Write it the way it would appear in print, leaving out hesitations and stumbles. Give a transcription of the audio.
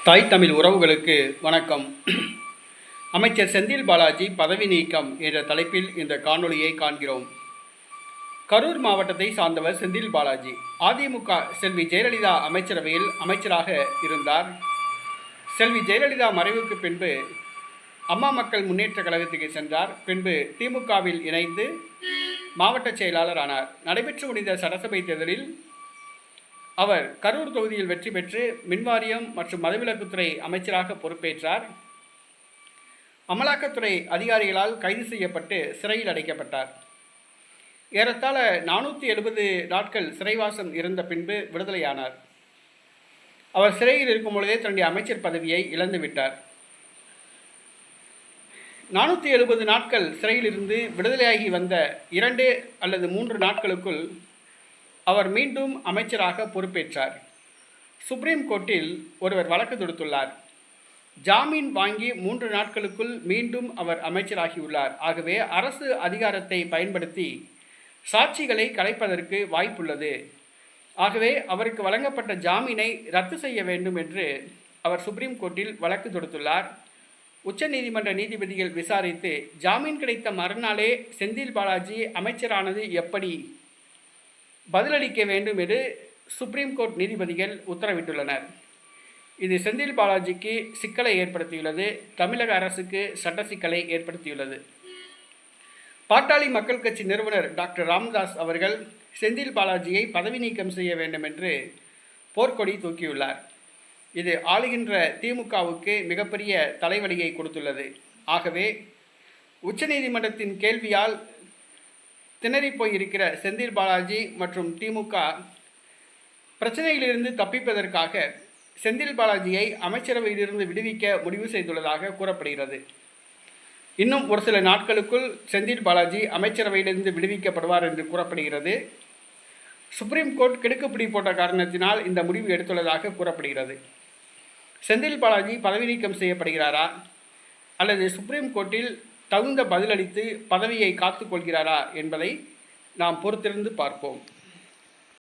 தாய் தமிழ் உறவுகளுக்கு வணக்கம். அமைச்சர் செந்தில் பாலாஜி பதவி நீக்கம் என்ற தலைப்பில் இந்த காணொளியை காண்கிறோம். கரூர் மாவட்டத்தை சார்ந்தவர் செந்தில் பாலாஜி. அதிமுக செல்வி ஜெயலலிதா அமைச்சரவையில் அமைச்சராக இருந்தார். செல்வி ஜெயலலிதா மறைவுக்கு பின்பு அம்மா மக்கள் முன்னேற்ற கழகத்துக்கு சென்றார். பின்பு திமுகவில் இணைந்து மாவட்ட செயலாளர் ஆனார். நடைபெற்று முடிந்த சட்டசபை தேர்தலில் அவர் கரூர் தொகுதியில் வெற்றி பெற்று மின்வாரியம் மற்றும் மதுவிலக்குத்துறை அமைச்சராக பொறுப்பேற்றார். அமலாக்கத்துறை அதிகாரிகளால் கைது செய்யப்பட்டு சிறையில் அடைக்கப்பட்டார். ஏறத்தாழ 470 நாட்கள் சிறைவாசம் இருந்த பின்பு விடுதலையானார். அவர் சிறையில் இருக்கும் பொழுதே தன்னுடைய அமைச்சர் பதவியை இழந்துவிட்டார். 470 நாட்கள் சிறையில் இருந்து விடுதலையாகி வந்த 2 அல்லது 3 நாட்களுக்குள் அவர் மீண்டும் அமைச்சராக பொறுப்பேற்றார். சுப்ரீம் கோர்ட்டில் ஒருவர் வழக்கு தொடுத்துள்ளார். ஜாமீன் வாங்கி 3 நாட்களுக்குள் மீண்டும் அவர் அமைச்சராகியுள்ளார். ஆகவே அரசு அதிகாரத்தை பயன்படுத்தி சாட்சிகளை கலைப்பதற்கு வாய்ப்புள்ளது. ஆகவே அவருக்கு வழங்கப்பட்ட ஜாமீனை ரத்து செய்ய வேண்டும் என்று அவர் சுப்ரீம் கோர்ட்டில் வழக்கு தொடுத்துள்ளார். உச்சநீதிமன்ற நீதிபதிகள் விசாரித்து ஜாமீன் கிடைத்த மறுநாளே செந்தில் பாலாஜி அமைச்சரானது எப்படி பதிலளிக்க வேண்டும் என்று சுப்ரீம் கோர்ட் நீதிபதிகள் உத்தரவிட்டுள்ளனர். இது செந்தில் பாலாஜிக்கு சிக்கலை ஏற்படுத்தியுள்ளது. தமிழக அரசுக்கு சட்ட சிக்கலை ஏற்படுத்தியுள்ளது. பாட்டாளி மக்கள் கட்சி நிறுவனர் டாக்டர் ராமதாஸ் அவர்கள் செந்தில் பாலாஜியை பதவி நீக்கம் செய்ய வேண்டும் என்று போர்க்கொடி தூக்கியுள்ளார். இது ஆளுகின்ற திமுகவுக்கு மிகப்பெரிய தலைவலியை கொடுத்துள்ளது. ஆகவே உச்சநீதிமன்றத்தின் கேள்வியால் திணறி போயிருக்கிற செந்தில் பாலாஜி மற்றும் திமுக பிரச்சனையிலிருந்து தப்பிப்பதற்காக செந்தில் பாலாஜியை அமைச்சரவையிலிருந்து விடுவிக்க முடிவு செய்துள்ளதாக கூறப்படுகிறது. இன்னும் ஒரு சில நாட்களுக்குள் செந்தில் பாலாஜி அமைச்சரவையிலிருந்து விடுவிக்கப்படுவார் என்று கூறப்படுகிறது. சுப்ரீம் கோர்ட் கிடுக்குப்பிடி போட்ட காரணத்தினால் இந்த முடிவு எடுத்துள்ளதாக கூறப்படுகிறது. செந்தில் பாலாஜி பதவி நீக்கம் செய்யப்படுகிறாரா அல்லது சுப்ரீம் கோர்ட்டில் தகுந்த பதிலளித்து பதவியை காத்துக்கொள்கிறாரா என்பதை நாம் பொறுத்திருந்து பார்ப்போம்.